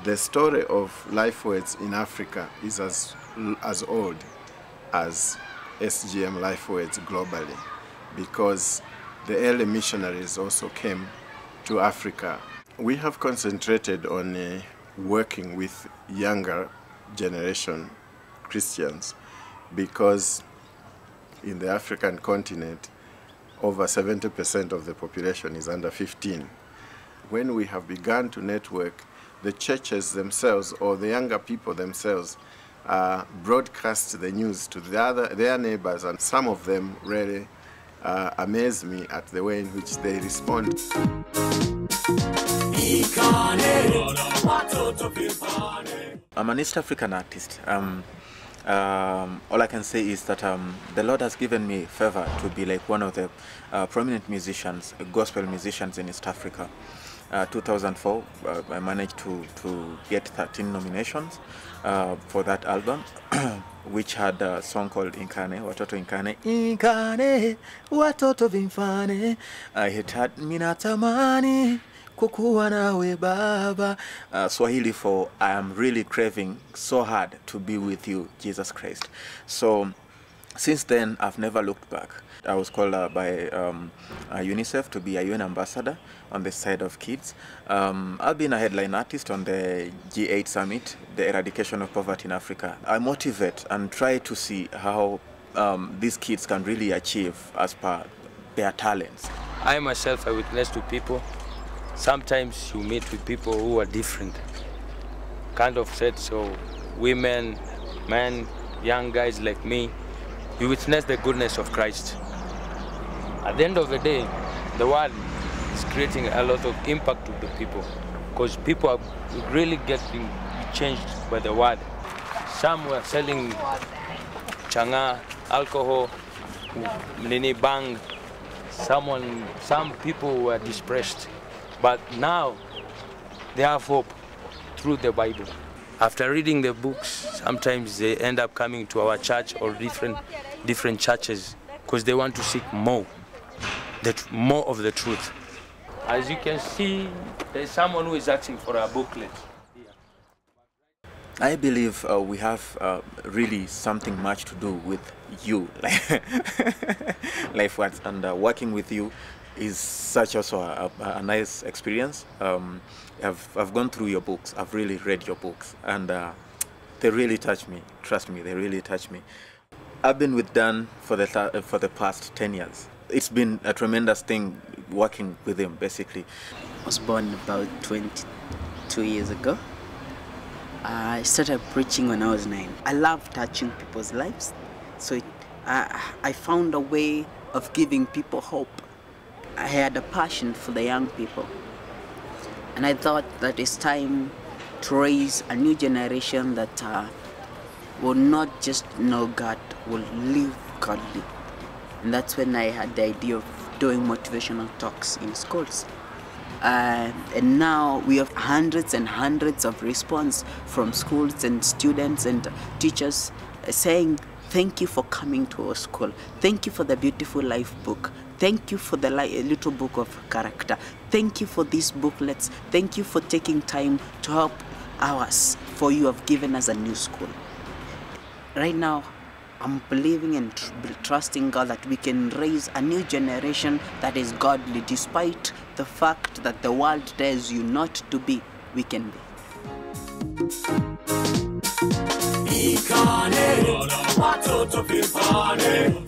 The story of Lifewords in Africa is as old as SGM Lifewords globally, because the early missionaries also came to Africa. We have concentrated on working with younger generation Christians, because in the African continent, over 70% of the population is under 15. When we have begun to network, the churches themselves or the younger people themselves broadcast the news to their neighbors, and some of them really amaze me at the way in which they respond. I'm an East African artist. All I can say is that the Lord has given me favor to be like one of the prominent musicians, gospel musicians in East Africa. 2004, I managed to get 13 nominations for that album, which had a song called Inkane, Watoto Inkane. Inkane, Watoto Vimfane, I had Minatamani, Kukuwa nawe baba. Swahili for I am really craving so hard to be with you, Jesus Christ. So since then, I've never looked back. I was called by UNICEF to be a UN ambassador on the side of kids. I've been a headline artist on the G8 summit, the eradication of poverty in Africa. I motivate and try to see how these kids can really achieve as per their talents. I myself, I witness to people. Sometimes you meet with people who are different. Kind of said, so women, men, young guys like me, you witness the goodness of Christ. At the end of the day, the world is creating a lot of impact to the people, because people are really getting changed by the word. Some were selling changa, alcohol, nini bang. Some people were depressed, but now they have hope through the Bible. After reading the books, sometimes they end up coming to our church or different churches, because they want to seek more of the truth. As you can see, there's someone who is asking for a booklet. I believe we have really something much to do with you, Lifewords, and working with you is such also a nice experience. I've gone through your books, I've really read your books, and they really touch me. Trust me, they really touch me. I've been with Dan for the past 10 years. It's been a tremendous thing working with him, basically. I was born about 22 years ago. I started preaching when I was 9. I love touching people's lives, so I found a way of giving people hope. I had a passion for the young people, and I thought that it's time to raise a new generation that will not just know God, will live godly. And that's when I had the idea of doing motivational talks in schools. And now we have hundreds and hundreds of response from schools and students and teachers saying, thank you for coming to our school. Thank you for the beautiful life book. Thank you for the little book of character. Thank you for these booklets. Thank you for taking time to help us, for you have given us a new school. Right now, I'm believing and trusting God that we can raise a new generation that is godly, despite the fact that the world tells you not to be, we can be. Ikane, watoto vifane.